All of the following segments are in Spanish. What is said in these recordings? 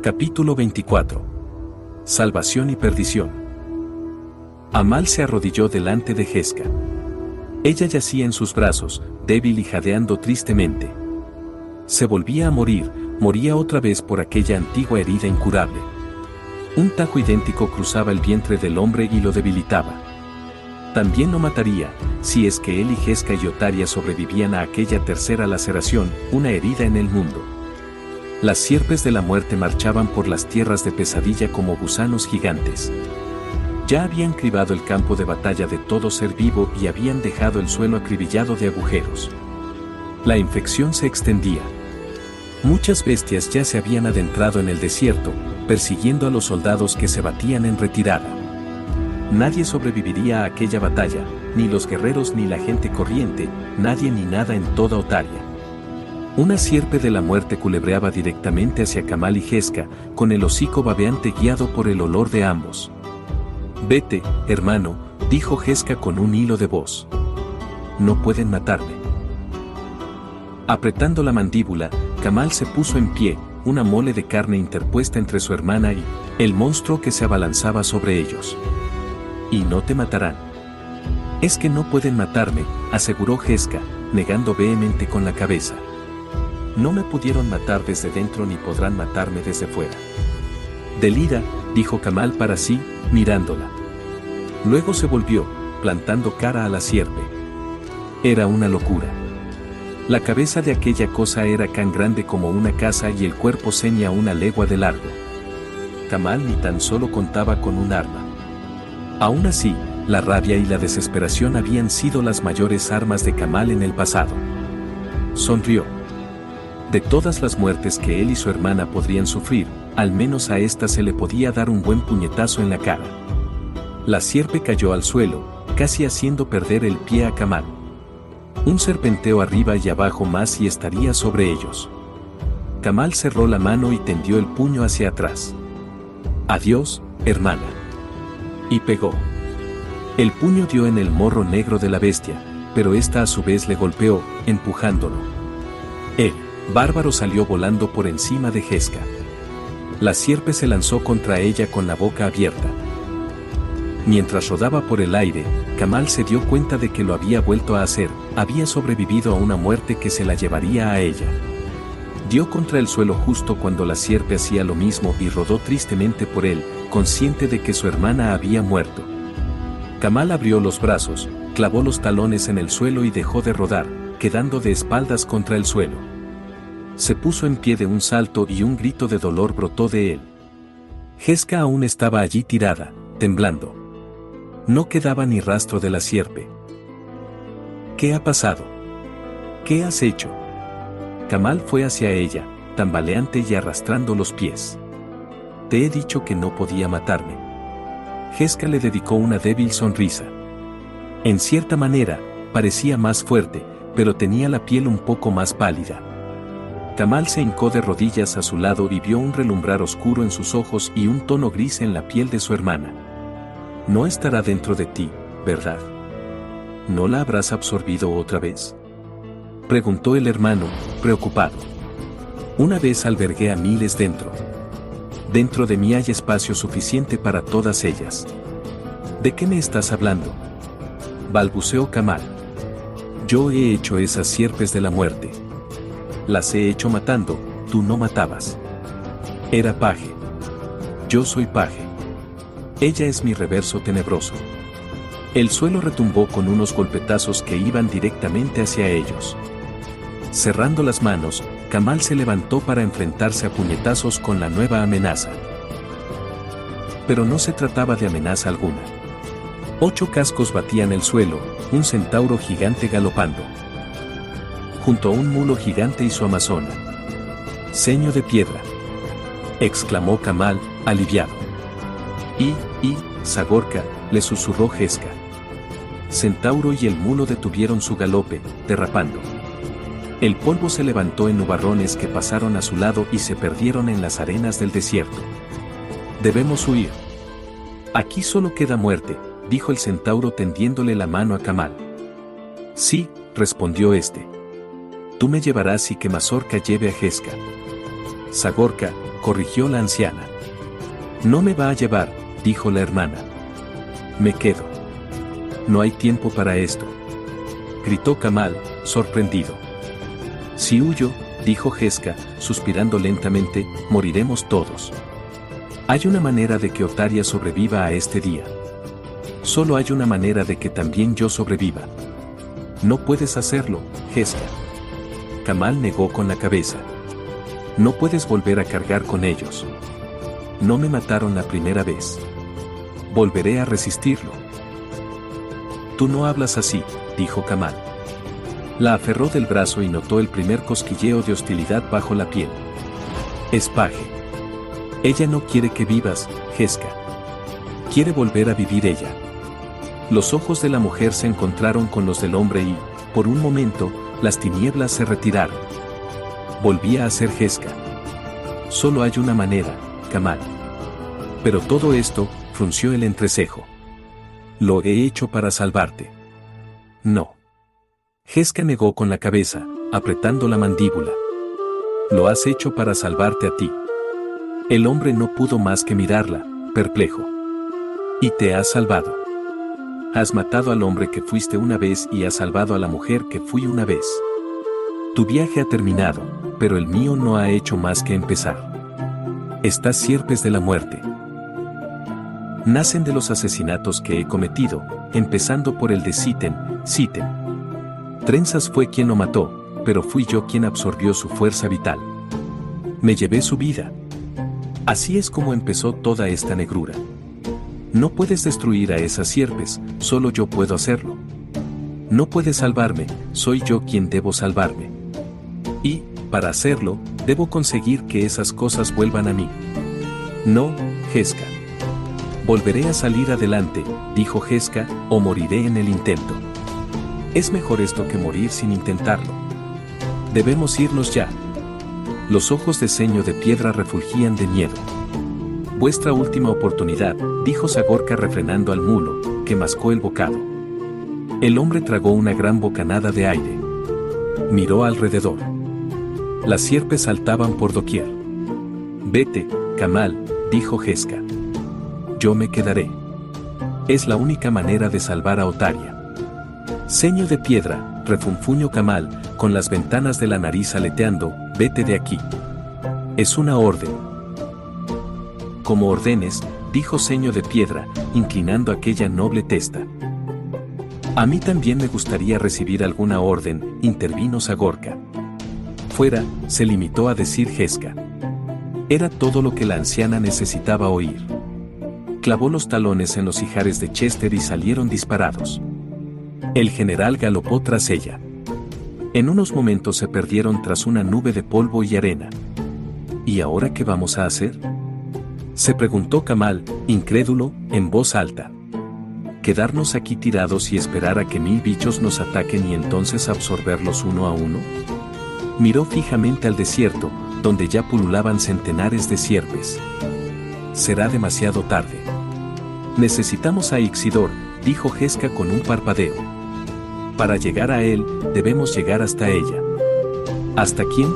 Capítulo 24. Salvación y perdición. Amal se arrodilló delante de Jeska. Ella yacía en sus brazos, débil y jadeando tristemente. Se volvía a morir, moría otra vez por aquella antigua herida incurable. Un tajo idéntico cruzaba el vientre del hombre y lo debilitaba. También lo mataría, si es que él y Jeska y Otaria sobrevivían a aquella tercera laceración, una herida en el mundo. Las sierpes de la muerte marchaban por las tierras de pesadilla como gusanos gigantes. Ya habían cribado el campo de batalla de todo ser vivo y habían dejado el suelo acribillado de agujeros. La infección se extendía. Muchas bestias ya se habían adentrado en el desierto, persiguiendo a los soldados que se batían en retirada. Nadie sobreviviría a aquella batalla, ni los guerreros ni la gente corriente, nadie ni nada en toda Otaria. Una sierpe de la muerte culebreaba directamente hacia Kamal y Jeska, con el hocico babeante guiado por el olor de ambos. «Vete, hermano», dijo Jeska con un hilo de voz. «No pueden matarme». Apretando la mandíbula, Kamal se puso en pie, una mole de carne interpuesta entre su hermana y el monstruo que se abalanzaba sobre ellos. «Y no te matarán». «Es que no pueden matarme», aseguró Jeska, negando vehemente con la cabeza. «No me pudieron matar desde dentro ni podrán matarme desde fuera». «Delira», dijo Kamal para sí, mirándola. Luego se volvió, plantando cara a la sierpe. Era una locura. La cabeza de aquella cosa era tan grande como una casa y el cuerpo ceñía una legua de largo. Kamal ni tan solo contaba con un arma. Aún así, la rabia y la desesperación habían sido las mayores armas de Kamal en el pasado. Sonrió. De todas las muertes que él y su hermana podrían sufrir, al menos a esta se le podía dar un buen puñetazo en la cara. La sierpe cayó al suelo, casi haciendo perder el pie a Kamal. Un serpenteo arriba y abajo más y estaría sobre ellos. Kamal cerró la mano y tendió el puño hacia atrás. «Adiós, hermana». Y pegó. El puño dio en el morro negro de la bestia, pero ésta a su vez le golpeó, empujándolo. El bárbaro salió volando por encima de Jeska. La sierpe se lanzó contra ella con la boca abierta. Mientras rodaba por el aire, Kamal se dio cuenta de que lo había vuelto a hacer, había sobrevivido a una muerte que se la llevaría a ella. Dio contra el suelo justo cuando la sierpe hacía lo mismo y rodó tristemente por él, consciente de que su hermana había muerto. Kamal abrió los brazos, clavó los talones en el suelo y dejó de rodar, quedando de espaldas contra el suelo. Se puso en pie de un salto y un grito de dolor brotó de él. Jeska aún estaba allí tirada, temblando. No quedaba ni rastro de la sierpe. «¿Qué ha pasado? ¿Qué has hecho?» Kamal fue hacia ella, tambaleante y arrastrando los pies. «Te he dicho que no podía matarme». Jeska le dedicó una débil sonrisa. En cierta manera, parecía más fuerte, pero tenía la piel un poco más pálida. Kamal se hincó de rodillas a su lado y vio un relumbrar oscuro en sus ojos y un tono gris en la piel de su hermana. «No estará dentro de ti, ¿verdad? ¿No la habrás absorbido otra vez?», preguntó el hermano, preocupado. «Una vez albergué a miles dentro. Dentro de mí hay espacio suficiente para todas ellas». «¿De qué me estás hablando?», balbuceó Kamal. «Yo he hecho esas sierpes de la muerte. Las he hecho matando, tú no matabas. Era paje. Yo soy paje. Ella es mi reverso tenebroso». El suelo retumbó con unos golpetazos que iban directamente hacia ellos. Cerrando las manos, Kamal se levantó para enfrentarse a puñetazos con la nueva amenaza. Pero no se trataba de amenaza alguna. 8 cascos batían el suelo, un centauro gigante galopando. Junto a un mulo gigante y su amazona. «Ceño de piedra», exclamó Kamal, aliviado. «Y, Sagorka», le susurró Jeska. Centauro y el mulo detuvieron su galope, derrapando. El polvo se levantó en nubarrones que pasaron a su lado y se perdieron en las arenas del desierto. «Debemos huir. Aquí solo queda muerte», dijo el centauro tendiéndole la mano a Kamal. «Sí», respondió este. «Tú me llevarás y que Mazorca lleve a Jeska». Sagorka, corrigió la anciana. No me va a llevar, dijo la hermana. Me quedo. No hay tiempo para esto, gritó Kamal, sorprendido. Si huyo, dijo Jeska, suspirando lentamente, moriremos todos. Hay una manera de que Otaria sobreviva a este día. Solo hay una manera de que también yo sobreviva. No puedes hacerlo, Jeska. Kamal negó con la cabeza. No puedes volver a cargar con ellos. No me mataron la primera vez. Volveré a resistirlo. Tú no hablas así, dijo Kamal. La aferró del brazo y notó el primer cosquilleo de hostilidad bajo la piel. Es paje. Ella no quiere que vivas, Jeska. Quiere volver a vivir ella. Los ojos de la mujer se encontraron con los del hombre y, por un momento, las tinieblas se retiraron. Volvía a ser Jeska. Solo hay una manera, Kamal. Pero todo esto, frunció el entrecejo. Lo he hecho para salvarte. No. Jeska negó con la cabeza, apretando la mandíbula. Lo has hecho para salvarte a ti. El hombre no pudo más que mirarla, perplejo. Y te has salvado. Has matado al hombre que fuiste una vez y has salvado a la mujer que fui una vez. Tu viaje ha terminado, pero el mío no ha hecho más que empezar. Estas sierpes de la muerte nacen de los asesinatos que he cometido, empezando por el de Siten. Trenzas fue quien lo mató, pero fui yo quien absorbió su fuerza vital. Me llevé su vida. Así es como empezó toda esta negrura. No puedes destruir a esas sierpes, solo yo puedo hacerlo. No puedes salvarme, soy yo quien debo salvarme. Y, para hacerlo, debo conseguir que esas cosas vuelvan a mí. No, Jeska. Volveré a salir adelante, dijo Jeska, o moriré en el intento. Es mejor esto que morir sin intentarlo. Debemos irnos ya. Los ojos de Ceño de Piedra refulgían de miedo. Vuestra última oportunidad, dijo Zagorka refrenando al mulo, que mascó el bocado. El hombre tragó una gran bocanada de aire. Miró alrededor. Las sierpes saltaban por doquier. Vete, Kamal, dijo Jeska. Yo me quedaré. Es la única manera de salvar a Otaria. Ceño de Piedra, refunfuñó Kamal, con las ventanas de la nariz aleteando, vete de aquí. Es una orden. Como ordenes, dijo Ceño de Piedra, inclinando aquella noble testa. A mí también me gustaría recibir alguna orden, intervino Zagorka. Fuera, se limitó a decir Jeska. Era todo lo que la anciana necesitaba oír. Clavó los talones en los ijares de Chester y salieron disparados. El general galopó tras ella. En unos momentos se perdieron tras una nube de polvo y arena. ¿Y ahora qué vamos a hacer?, se preguntó Kamal, incrédulo, en voz alta. ¿Quedarnos aquí tirados y esperar a que 1000 bichos nos ataquen y entonces absorberlos uno a uno? Miró fijamente al desierto, donde ya pululaban centenares de sierpes. Será demasiado tarde. Necesitamos a Ixidor, dijo Jeska con un parpadeo. Para llegar a él, debemos llegar hasta ella. ¿Hasta quién?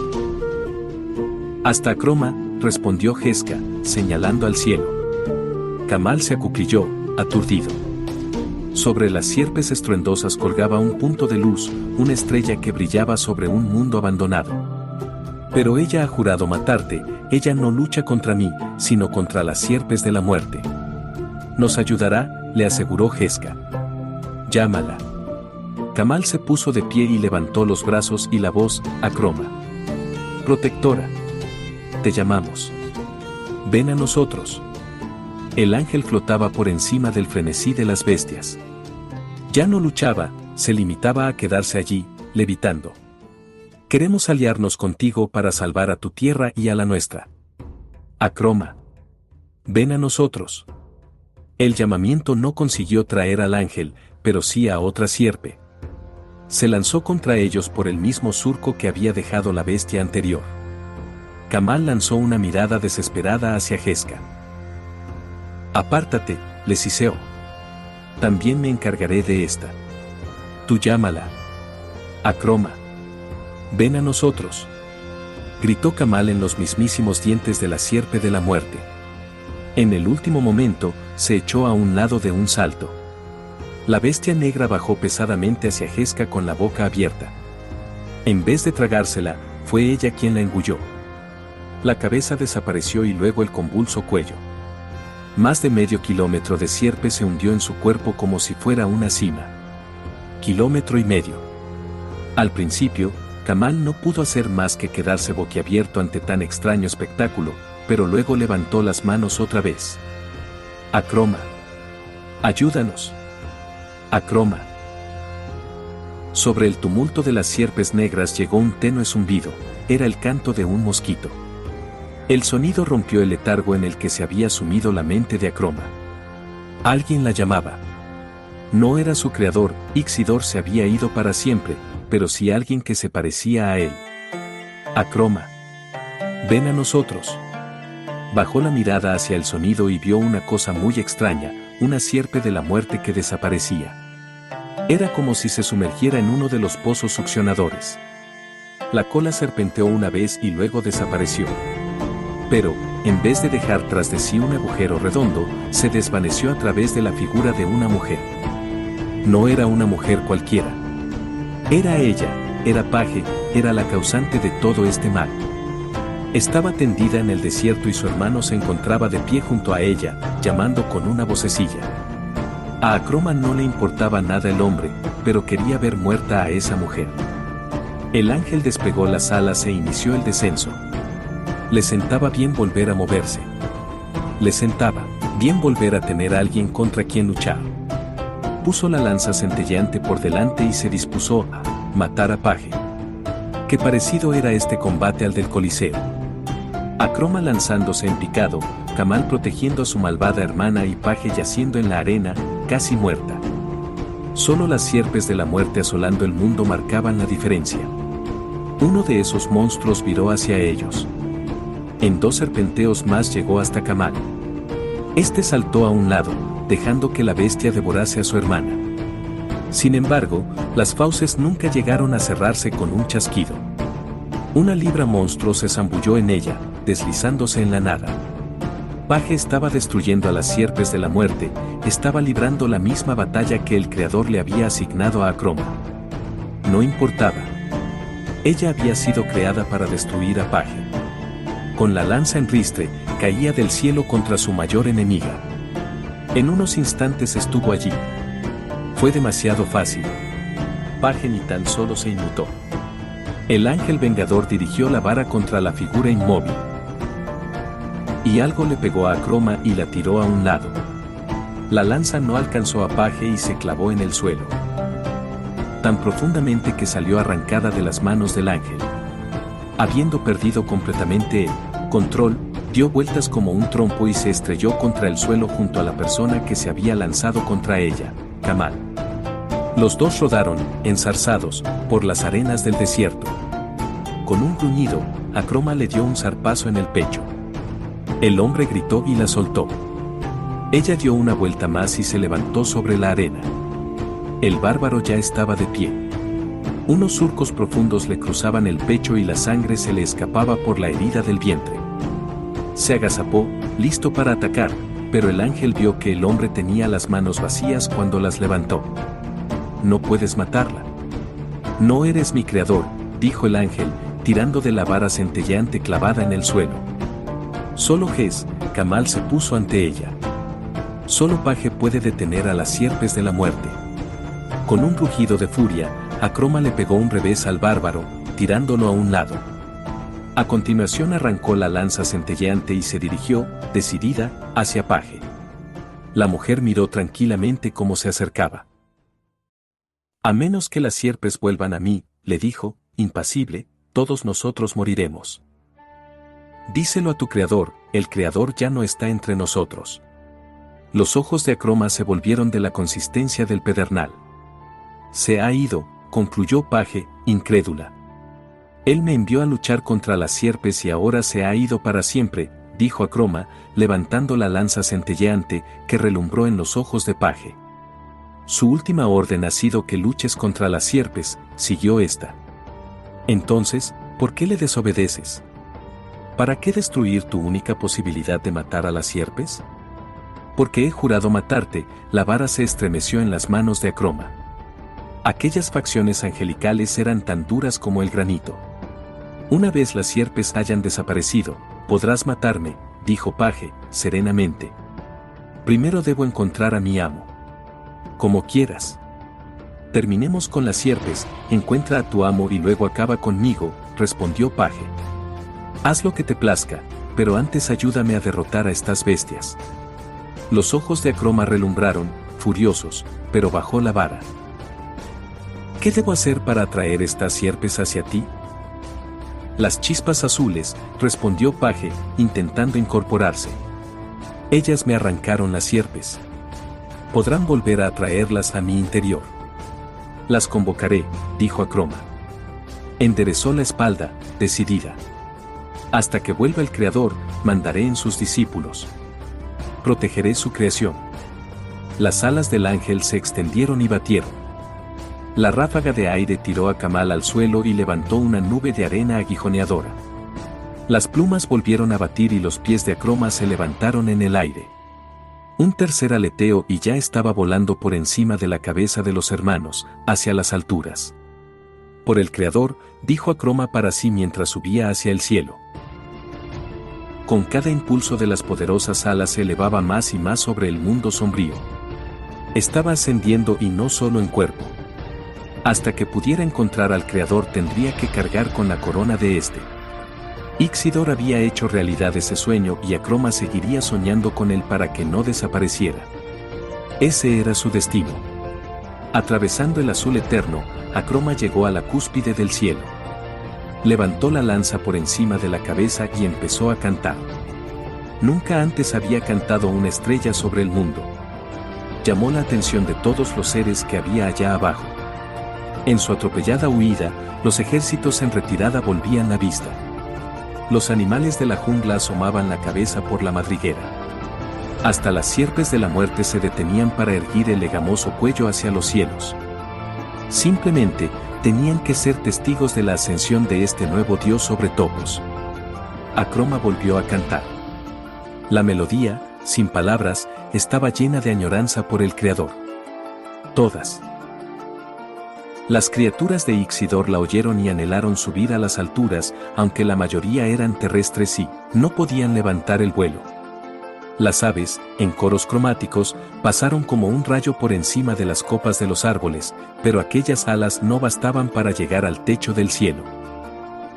Hasta Croma, respondió Jeska, señalando al cielo. Kamal se acuclilló, aturdido. Sobre las sierpes estruendosas colgaba un punto de luz, una estrella que brillaba sobre un mundo abandonado. Pero ella ha jurado matarte, ella no lucha contra mí, sino contra las sierpes de la muerte. Nos ayudará, le aseguró Jeska. Llámala. Kamal se puso de pie y levantó los brazos y la voz, a Croma. Protectora. Te llamamos. Ven a nosotros. El ángel flotaba por encima del frenesí de las bestias. Ya no luchaba, se limitaba a quedarse allí, levitando. Queremos aliarnos contigo para salvar a tu tierra y a la nuestra. Acroma. Ven a nosotros. El llamamiento no consiguió traer al ángel, pero sí a otra sierpe. Se lanzó contra ellos por el mismo surco que había dejado la bestia anterior. Kamal lanzó una mirada desesperada hacia Jeska. Apártate, le siseó. También me encargaré de esta. Tú llámala. Acroma. Ven a nosotros. Gritó Kamal en los mismísimos dientes de la sierpe de la muerte. En el último momento, se echó a un lado de un salto. La bestia negra bajó pesadamente hacia Jeska con la boca abierta. En vez de tragársela, fue ella quien la engulló. La cabeza desapareció y luego el convulso cuello. Más de medio kilómetro de sierpe se hundió en su cuerpo como si fuera una cima. Kilómetro y medio. Al principio, Kamal no pudo hacer más que quedarse boquiabierto ante tan extraño espectáculo, pero luego levantó las manos otra vez. Akroma. Ayúdanos. Akroma. Sobre el tumulto de las sierpes negras llegó un tenue zumbido, era el canto de un mosquito. El sonido rompió el letargo en el que se había sumido la mente de Akroma. Alguien la llamaba. No era su creador, Ixidor se había ido para siempre, pero sí alguien que se parecía a él. Akroma. Ven a nosotros. Bajó la mirada hacia el sonido y vio una cosa muy extraña, una sierpe de la muerte que desaparecía. Era como si se sumergiera en uno de los pozos succionadores. La cola serpenteó una vez y luego desapareció. Pero, en vez de dejar tras de sí un agujero redondo, se desvaneció a través de la figura de una mujer. No era una mujer cualquiera. Era ella, era Paje, era la causante de todo este mal. Estaba tendida en el desierto y su hermano se encontraba de pie junto a ella, llamando con una vocecilla. A Akroma no le importaba nada el hombre, pero quería ver muerta a esa mujer. El ángel desplegó las alas e inició el descenso. Le sentaba bien volver a moverse. Le sentaba bien volver a tener a alguien contra quien luchar. Puso la lanza centelleante por delante y se dispuso a matar a Paje. Qué parecido era este combate al del Coliseo. Akroma lanzándose en picado, Kamal protegiendo a su malvada hermana y Paje yaciendo en la arena, casi muerta. Solo las sierpes de la muerte asolando el mundo marcaban la diferencia. Uno de esos monstruos viró hacia ellos. En 2 serpenteos más llegó hasta Kamal. Este saltó a un lado, dejando que la bestia devorase a su hermana. Sin embargo, las fauces nunca llegaron a cerrarse con un chasquido. Una libra monstruo se zambulló en ella, deslizándose en la nada. Paje estaba destruyendo a las sierpes de la muerte, estaba librando la misma batalla que el Creador le había asignado a Akroma. No importaba. Ella había sido creada para destruir a Paje. Con la lanza en ristre, caía del cielo contra su mayor enemiga. En unos instantes estuvo allí. Fue demasiado fácil. Paje ni tan solo se inmutó. El ángel vengador dirigió la vara contra la figura inmóvil. Y algo le pegó a Akroma y la tiró a un lado. La lanza no alcanzó a Paje y se clavó en el suelo. Tan profundamente que salió arrancada de las manos del ángel. Habiendo perdido completamente el control, dio vueltas como un trompo y se estrelló contra el suelo junto a la persona que se había lanzado contra ella, Kamal. Los dos rodaron, enzarzados, por las arenas del desierto. Con un gruñido, Akroma le dio un zarpazo en el pecho. El hombre gritó y la soltó. Ella dio una vuelta más y se levantó sobre la arena. El bárbaro ya estaba de pie. Unos surcos profundos le cruzaban el pecho y la sangre se le escapaba por la herida del vientre. Se agazapó, listo para atacar, pero el ángel vio que el hombre tenía las manos vacías cuando las levantó. No puedes matarla. No eres mi creador, dijo el ángel, tirando de la vara centelleante clavada en el suelo. Solo Jes, Kamal se puso ante ella. Solo Paje puede detener a las sierpes de la muerte. Con un rugido de furia, Akroma le pegó un revés al bárbaro, tirándolo a un lado. A continuación arrancó la lanza centelleante y se dirigió, decidida, hacia Paje. La mujer miró tranquilamente cómo se acercaba. A menos que las sierpes vuelvan a mí, le dijo, impasible, todos nosotros moriremos. Díselo a tu creador, el creador ya no está entre nosotros. Los ojos de Akroma se volvieron de la consistencia del pedernal. Se ha ido, concluyó Paje, incrédula. Él me envió a luchar contra las sierpes y ahora se ha ido para siempre, dijo Akroma, levantando la lanza centelleante que relumbró en los ojos de Paje. Su última orden ha sido que luches contra las sierpes, siguió esta. Entonces, ¿por qué le desobedeces? ¿Para qué destruir tu única posibilidad de matar a las sierpes? Porque he jurado matarte. La vara se estremeció en las manos de Acroma. Aquellas facciones angelicales eran tan duras como el granito. Una vez las sierpes hayan desaparecido, podrás matarme, dijo Paje, serenamente. Primero debo encontrar a mi amo. Como quieras. Terminemos con las sierpes, encuentra a tu amo y luego acaba conmigo, respondió Paje. Haz lo que te plazca, pero antes ayúdame a derrotar a estas bestias. Los ojos de Acroma relumbraron, furiosos, pero bajó la vara. ¿Qué debo hacer para atraer estas sierpes hacia ti? Las chispas azules, respondió Paje, intentando incorporarse. Ellas me arrancaron las sierpes. Podrán volver a atraerlas a mi interior. Las convocaré, dijo Acroma. Enderezó la espalda, decidida. Hasta que vuelva el Creador, mandaré en sus discípulos. Protegeré su creación. Las alas del ángel se extendieron y batieron. La ráfaga de aire tiró a Kamal al suelo y levantó una nube de arena aguijoneadora. Las plumas volvieron a batir y los pies de Acroma se levantaron en el aire. Un tercer aleteo y ya estaba volando por encima de la cabeza de los hermanos, hacia las alturas. Por el Creador, dijo Acroma para sí mientras subía hacia el cielo. Con cada impulso de las poderosas alas se elevaba más y más sobre el mundo sombrío. Estaba ascendiendo y no solo en cuerpo. Hasta que pudiera encontrar al Creador tendría que cargar con la corona de este. Ixidor había hecho realidad ese sueño y Acroma seguiría soñando con él para que no desapareciera. Ese era su destino. Atravesando el azul eterno, Acroma llegó a la cúspide del cielo. Levantó la lanza por encima de la cabeza y empezó a cantar. Nunca antes había cantado una estrella sobre el mundo. Llamó la atención de todos los seres que había allá abajo. En su atropellada huida, los ejércitos en retirada volvían la vista. Los animales de la jungla asomaban la cabeza por la madriguera. Hasta las sierpes de la muerte se detenían para erguir el legamoso cuello hacia los cielos. Simplemente, tenían que ser testigos de la ascensión de este nuevo dios sobre todos. Acroma volvió a cantar. La melodía, sin palabras, estaba llena de añoranza por el Creador. Todas las criaturas de Ixidor la oyeron y anhelaron subir a las alturas, aunque la mayoría eran terrestres y no podían levantar el vuelo. Las aves, en coros cromáticos, pasaron como un rayo por encima de las copas de los árboles, pero aquellas alas no bastaban para llegar al techo del cielo.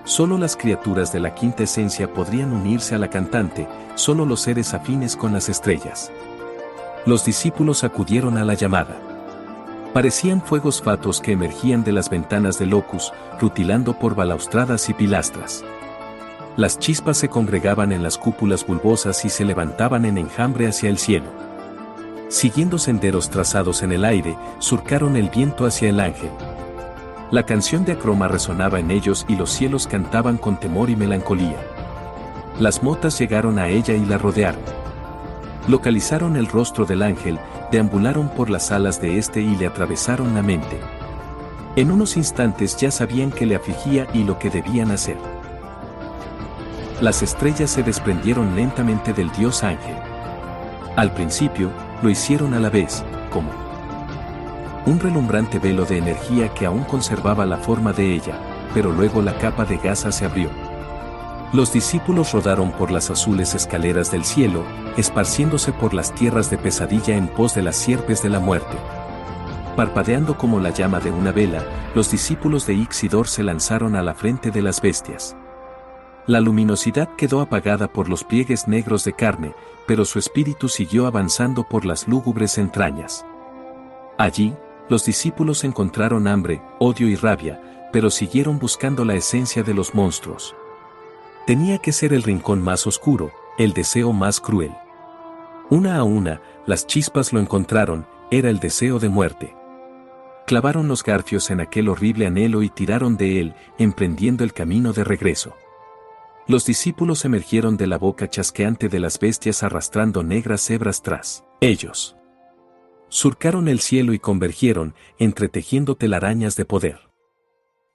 Solo las criaturas de la quinta esencia podrían unirse a la cantante, solo los seres afines con las estrellas. Los discípulos acudieron a la llamada. Parecían fuegos fatuos que emergían de las ventanas de Locus, rutilando por balaustradas y pilastras. Las chispas se congregaban en las cúpulas bulbosas y se levantaban en enjambre hacia el cielo. Siguiendo senderos trazados en el aire, surcaron el viento hacia el ángel. La canción de Acroma resonaba en ellos y los cielos cantaban con temor y melancolía. Las motas llegaron a ella y la rodearon. Localizaron el rostro del ángel, deambularon por las alas de este y le atravesaron la mente. En unos instantes ya sabían qué le afligía y lo que debían hacer. Las estrellas se desprendieron lentamente del dios ángel. Al principio, lo hicieron a la vez, como un relumbrante velo de energía que aún conservaba la forma de ella, pero luego la capa de gasa se abrió. Los discípulos rodaron por las azules escaleras del cielo, esparciéndose por las tierras de pesadilla en pos de las sierpes de la muerte. Parpadeando como la llama de una vela, los discípulos de Ixidor se lanzaron a la frente de las bestias. La luminosidad quedó apagada por los pliegues negros de carne, pero su espíritu siguió avanzando por las lúgubres entrañas. Allí, los discípulos encontraron hambre, odio y rabia, pero siguieron buscando la esencia de los monstruos. Tenía que ser el rincón más oscuro, el deseo más cruel. Una a una, las chispas lo encontraron, era el deseo de muerte. Clavaron los garfios en aquel horrible anhelo y tiraron de él, emprendiendo el camino de regreso. Los discípulos emergieron de la boca chasqueante de las bestias arrastrando negras hebras tras ellos. Surcaron el cielo y convergieron, entretejiendo telarañas de poder.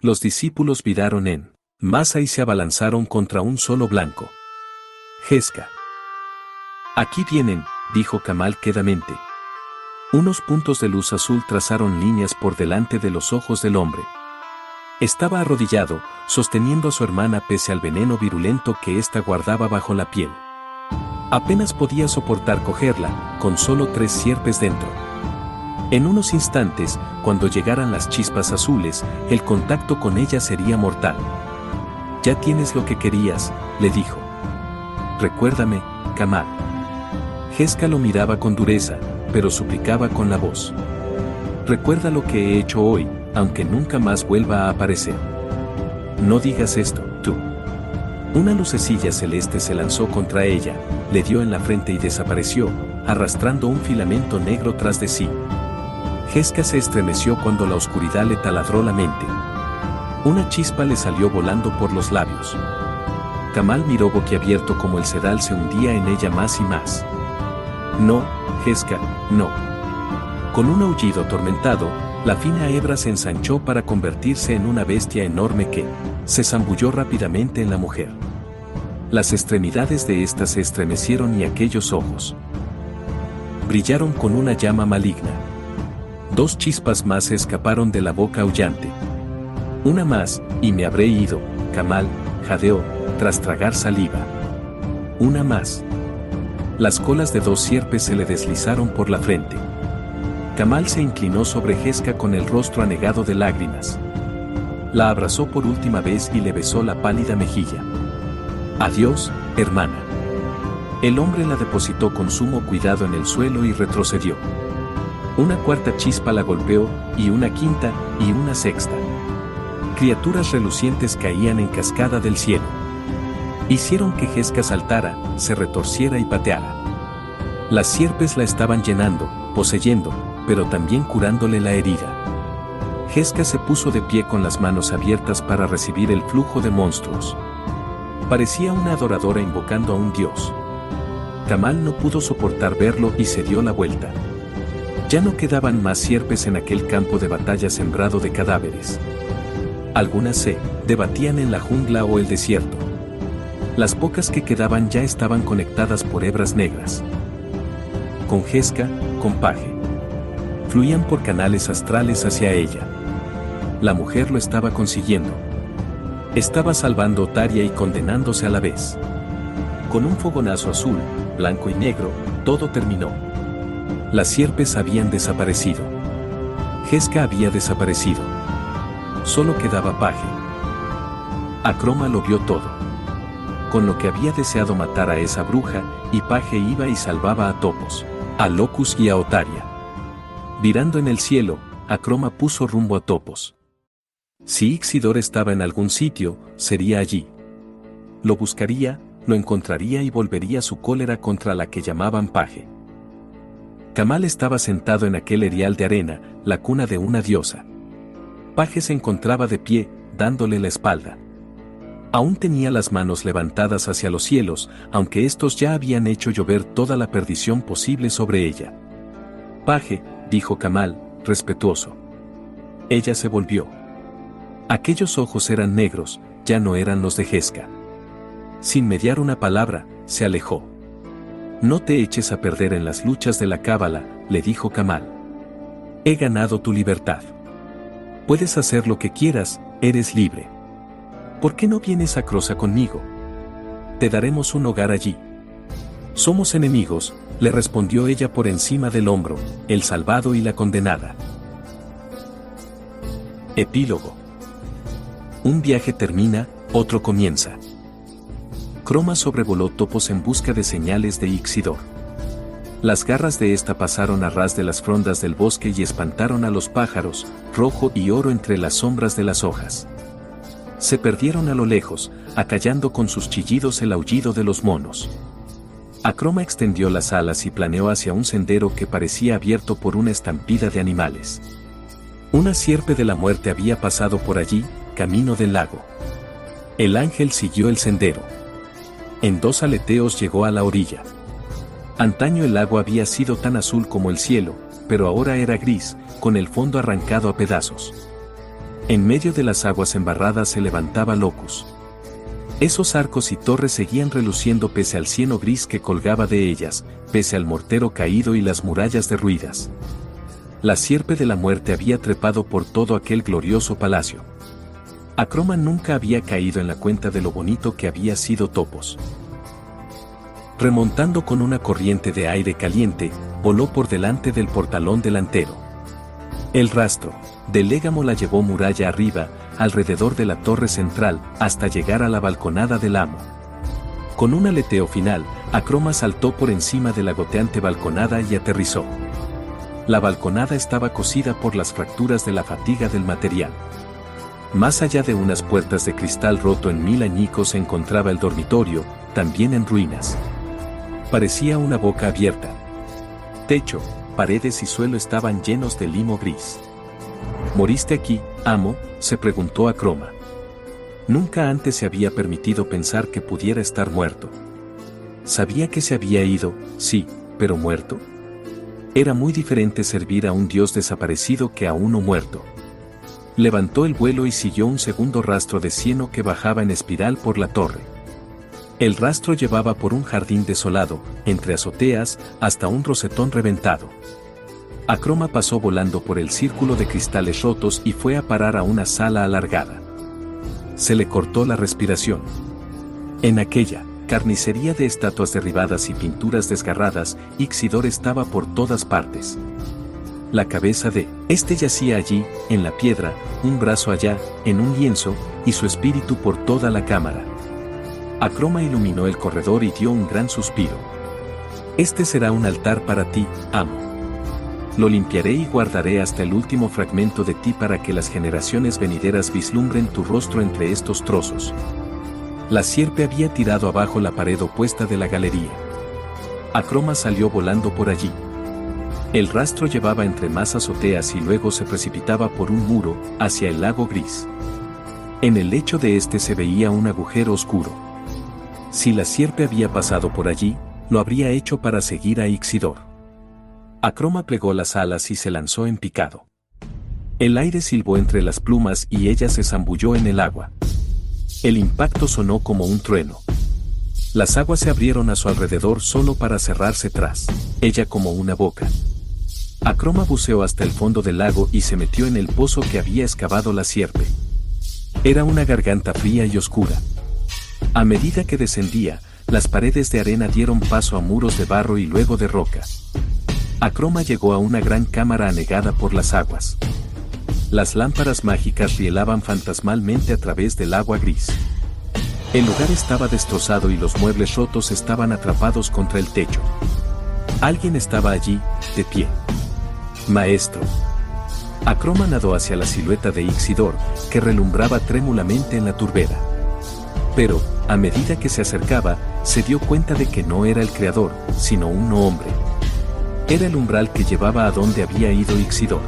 Los discípulos viraron en masa y se abalanzaron contra un solo blanco. Jeska. Aquí vienen, dijo Kamal quedamente. Unos puntos de luz azul trazaron líneas por delante de los ojos del hombre. Estaba arrodillado, sosteniendo a su hermana pese al veneno virulento que ésta guardaba bajo la piel. Apenas podía soportar cogerla, con solo 3 sierpes dentro. En unos instantes, cuando llegaran las chispas azules, el contacto con ella sería mortal. Ya tienes lo que querías, le dijo. Recuérdame, Kamal. Jeska lo miraba con dureza, pero suplicaba con la voz. Recuerda lo que he hecho hoy, aunque nunca más vuelva a aparecer. No digas esto, tú. Una lucecilla celeste se lanzó contra ella, le dio en la frente y desapareció, arrastrando un filamento negro tras de sí. Jeska se estremeció cuando la oscuridad le taladró la mente. Una chispa le salió volando por los labios. Kamal miró boquiabierto como el sedal se hundía en ella más y más. No, Jeska, no. Con un aullido atormentado, la fina hebra se ensanchó para convertirse en una bestia enorme que se zambulló rápidamente en la mujer. Las extremidades de ésta se estremecieron y aquellos ojos brillaron con una llama maligna. 2 chispas más se escaparon de la boca aullante. Una más, y me habré ido, Kamal, jadeó, tras tragar saliva. Una más. Las colas de 2 sierpes se le deslizaron por la frente. Kamal se inclinó sobre Jeska con el rostro anegado de lágrimas. La abrazó por última vez y le besó la pálida mejilla. Adiós, hermana. El hombre la depositó con sumo cuidado en el suelo y retrocedió. Una 4ª chispa la golpeó, y una 5ª, y una 6ª. Criaturas relucientes caían en cascada del cielo. Hicieron que Jeska saltara, se retorciera y pateara. Las sierpes la estaban llenando, poseyendo, pero también curándole la herida. Jeska se puso de pie con las manos abiertas para recibir el flujo de monstruos. Parecía una adoradora invocando a un dios. Kamal no pudo soportar verlo y se dio la vuelta. Ya no quedaban más sierpes en aquel campo de batalla sembrado de cadáveres. Algunas se debatían en la jungla o el desierto. Las pocas que quedaban ya estaban conectadas por hebras negras. Con Jeska, con Paje. Fluían por canales astrales hacia ella. La mujer lo estaba consiguiendo. Estaba salvando Otaria y condenándose a la vez. Con un fogonazo azul, blanco y negro, todo terminó. Las sierpes habían desaparecido. Jeska había desaparecido. Solo quedaba Paje. Akroma lo vio todo. Con lo que había deseado matar a esa bruja, y Paje iba y salvaba a Topos, a Locus y a Otaria. Virando en el cielo, Akroma puso rumbo a Topos. Si Ixidor estaba en algún sitio, sería allí. Lo buscaría, lo encontraría y volvería su cólera contra la que llamaban Paje. Kamal estaba sentado en aquel erial de arena, la cuna de una diosa. Paje se encontraba de pie, dándole la espalda. Aún tenía las manos levantadas hacia los cielos, aunque estos ya habían hecho llover toda la perdición posible sobre ella. Paje, dijo Kamal, respetuoso. Ella se volvió. Aquellos ojos eran negros, ya no eran los de Jeska. Sin mediar una palabra, se alejó. No te eches a perder en las luchas de la cábala, le dijo Kamal. He ganado tu libertad. Puedes hacer lo que quieras, eres libre. ¿Por qué no vienes a Crosa conmigo? Te daremos un hogar allí. Somos enemigos, le respondió ella por encima del hombro, el salvado y la condenada. Epílogo. Un viaje termina, otro comienza. Croma sobrevoló Topos en busca de señales de Ixidor. Las garras de esta pasaron a ras de las frondas del bosque y espantaron a los pájaros, rojo y oro entre las sombras de las hojas. Se perdieron a lo lejos, acallando con sus chillidos el aullido de los monos. Akroma extendió las alas y planeó hacia un sendero que parecía abierto por una estampida de animales. Una sierpe de la muerte había pasado por allí, camino del lago. El ángel siguió el sendero. En 2 aleteos llegó a la orilla. Antaño el lago había sido tan azul como el cielo, pero ahora era gris, con el fondo arrancado a pedazos. En medio de las aguas embarradas se levantaba Locus. Esos arcos y torres seguían reluciendo pese al cieno gris que colgaba de ellas, pese al mortero caído y las murallas derruidas. La sierpe de la muerte había trepado por todo aquel glorioso palacio. Acroma nunca había caído en la cuenta de lo bonito que había sido Topos. Remontando con una corriente de aire caliente, voló por delante del portalón delantero. El rastro del légamo la llevó muralla arriba, alrededor de la torre central, hasta llegar a la balconada del amo. Con un aleteo final, Acroma saltó por encima de la goteante balconada y aterrizó. La balconada estaba cosida por las fracturas de la fatiga del material. Más allá de unas puertas de cristal roto en 1000 añicos se encontraba el dormitorio, también en ruinas. Parecía una boca abierta. Techo, paredes y suelo estaban llenos de limo gris. ¿Moriste aquí, amo?, se preguntó Acroma. Nunca antes se había permitido pensar que pudiera estar muerto. Sabía que se había ido, sí, pero ¿muerto? Era muy diferente servir a un dios desaparecido que a uno muerto. Levantó el vuelo y siguió un segundo rastro de cieno que bajaba en espiral por la torre. El rastro llevaba por un jardín desolado, entre azoteas, hasta un rosetón reventado. Acroma pasó volando por el círculo de cristales rotos y fue a parar a una sala alargada. Se le cortó la respiración. En aquella carnicería de estatuas derribadas y pinturas desgarradas, Ixidor estaba por todas partes. La cabeza de este yacía allí, en la piedra, un brazo allá, en un lienzo, y su espíritu por toda la cámara. Acroma iluminó el corredor y dio un gran suspiro. Este será un altar para ti, amo. Lo limpiaré y guardaré hasta el último fragmento de ti para que las generaciones venideras vislumbren tu rostro entre estos trozos. La sierpe había tirado abajo la pared opuesta de la galería. Acroma salió volando por allí. El rastro llevaba entre más azoteas y luego se precipitaba por un muro, hacia el lago gris. En el lecho de este se veía un agujero oscuro. Si la sierpe había pasado por allí, lo habría hecho para seguir a Ixidor. Acroma plegó las alas y se lanzó en picado. El aire silbó entre las plumas y ella se zambulló en el agua. El impacto sonó como un trueno. Las aguas se abrieron a su alrededor solo para cerrarse tras ella como una boca. Acroma buceó hasta el fondo del lago y se metió en el pozo que había excavado la sierpe. Era una garganta fría y oscura. A medida que descendía, las paredes de arena dieron paso a muros de barro y luego de roca. Acroma llegó a una gran cámara anegada por las aguas. Las lámparas mágicas rielaban fantasmalmente a través del agua gris. El lugar estaba destrozado y los muebles rotos estaban atrapados contra el techo. Alguien estaba allí, de pie. Maestro. Acroma nadó hacia la silueta de Ixidor, que relumbraba trémulamente en la turbera. Pero, a medida que se acercaba, se dio cuenta de que no era el creador, sino un no hombre. Era el umbral que llevaba a donde había ido Ixidor.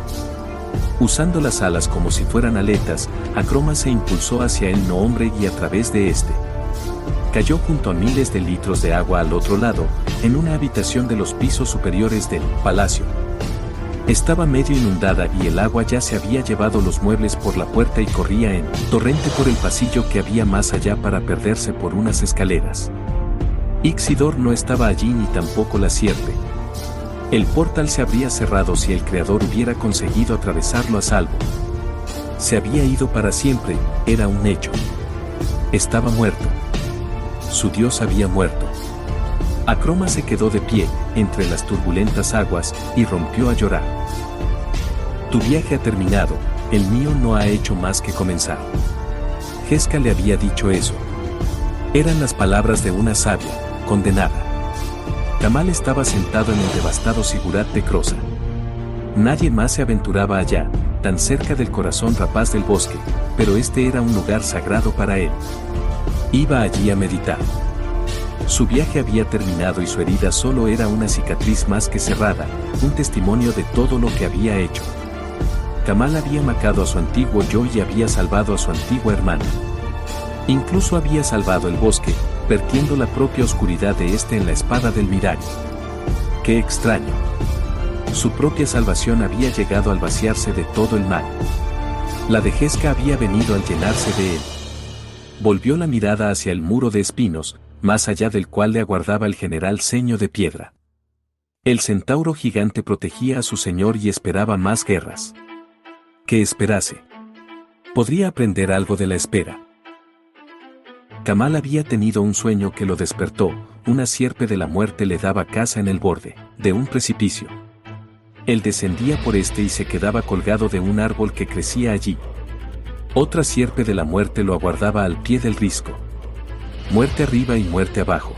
Usando las alas como si fueran aletas, Acroma se impulsó hacia el no hombre y a través de este. Cayó junto a miles de litros de agua al otro lado, en una habitación de los pisos superiores del palacio. Estaba medio inundada y el agua ya se había llevado los muebles por la puerta y corría en torrente por el pasillo que había más allá para perderse por unas escaleras. Ixidor no estaba allí ni tampoco la sierpe. El portal se habría cerrado si el creador hubiera conseguido atravesarlo a salvo. Se había ido para siempre, era un hecho. Estaba muerto. Su dios había muerto. Acroma se quedó de pie, entre las turbulentas aguas, y rompió a llorar. Tu viaje ha terminado, el mío no ha hecho más que comenzar. Jeska le había dicho eso. Eran las palabras de una sabia, condenada. Kamal estaba sentado en el devastado sigurat de Crosa. Nadie más se aventuraba allá, tan cerca del corazón rapaz del bosque, pero este era un lugar sagrado para él. Iba allí a meditar. Su viaje había terminado y su herida solo era una cicatriz más que cerrada, un testimonio de todo lo que había hecho. Kamal había matado a su antiguo yo y había salvado a su antigua hermana. Incluso había salvado el bosque, vertiendo la propia oscuridad de este en la espada del Mirai. ¡Qué extraño! Su propia salvación había llegado al vaciarse de todo el mal. La de Jeska había venido al llenarse de él. volvió la mirada hacia el muro de espinos, más allá del cual le aguardaba el general Ceño de Piedra. El centauro gigante protegía a su señor y esperaba más guerras. Que esperase. Podría aprender algo de la espera. Kamal había tenido un sueño que lo despertó. Una sierpe de la muerte le daba caza en el borde de un precipicio. Él descendía por este y se quedaba colgado de un árbol que crecía allí. Otra sierpe de la muerte lo aguardaba al pie del risco. Muerte arriba y muerte abajo.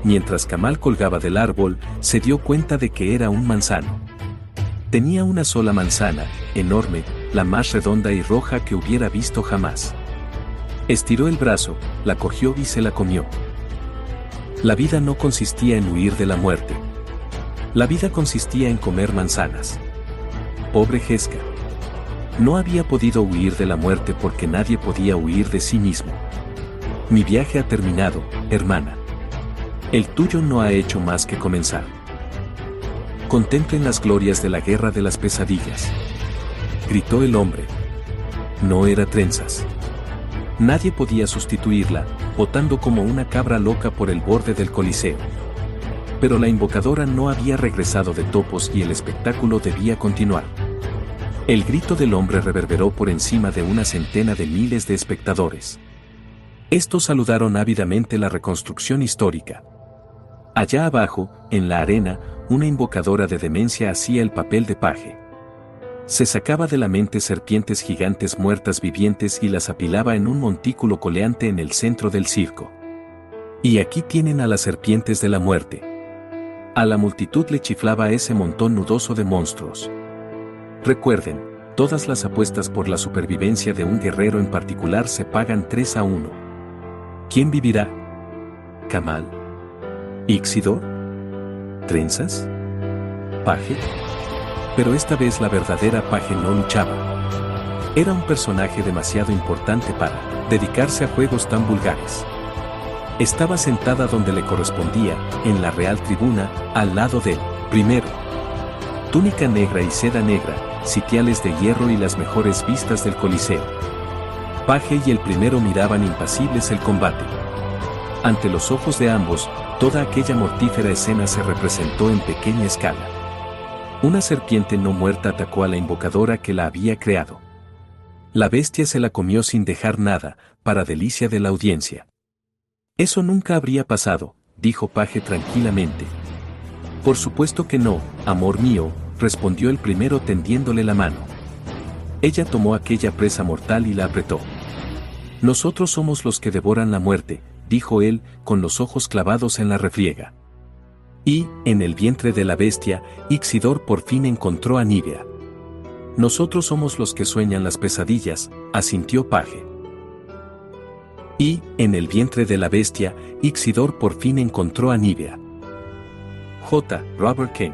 Mientras Kamal colgaba del árbol, se dio cuenta de que era un manzano. Tenía una sola manzana, enorme, la más redonda y roja que hubiera visto jamás. Estiró el brazo, la cogió y se la comió. La vida no consistía en huir de la muerte. La vida consistía en comer manzanas. Pobre Jeska. No había podido huir de la muerte porque nadie podía huir de sí mismo. Mi viaje ha terminado, hermana. El tuyo no ha hecho más que comenzar. Contemplen las glorias de la guerra de las pesadillas. Gritó el hombre. No era trenzas. Nadie podía sustituirla, botando como una cabra loca por el borde del Coliseo. Pero la invocadora no había regresado de topos y el espectáculo debía continuar. El grito del hombre reverberó por encima de una centena de miles de espectadores. Estos saludaron ávidamente la reconstrucción histórica. Allá abajo, en la arena, una invocadora de demencia hacía el papel de paje. Se sacaba de la mente serpientes gigantes muertas vivientes y las apilaba en un montículo coleante en el centro del circo. Y aquí tienen a las serpientes de la muerte. A la multitud le chiflaba ese montón nudoso de monstruos. Recuerden, todas las apuestas por la supervivencia de un guerrero en particular se pagan 3-1. ¿Quién vivirá? ¿Kamal? ¿Ixidor? ¿Trenzas? ¿Paje? Pero esta vez la verdadera Paje no luchaba. Era un personaje demasiado importante para dedicarse a juegos tan vulgares. Estaba sentada donde le correspondía, en la real tribuna, al lado del primero. Túnica negra y seda negra, sitiales de hierro y las mejores vistas del Coliseo. Paje y el primero miraban impasibles el combate. Ante los ojos de ambos, toda aquella mortífera escena se representó en pequeña escala. Una serpiente no muerta atacó a la invocadora que la había creado. La bestia se la comió sin dejar nada, para delicia de la audiencia. Eso nunca habría pasado, dijo Paje tranquilamente. Por supuesto que no, amor mío, respondió el primero tendiéndole la mano. Ella tomó aquella presa mortal y la apretó. Nosotros somos los que devoran la muerte, dijo él, con los ojos clavados en la refriega. Y, en el vientre de la bestia, Ixidor por fin encontró a Nívea. Nosotros somos los que sueñan las pesadillas, asintió Paje. Y, en el vientre de la bestia, Ixidor por fin encontró a Nívea. J. Robert King.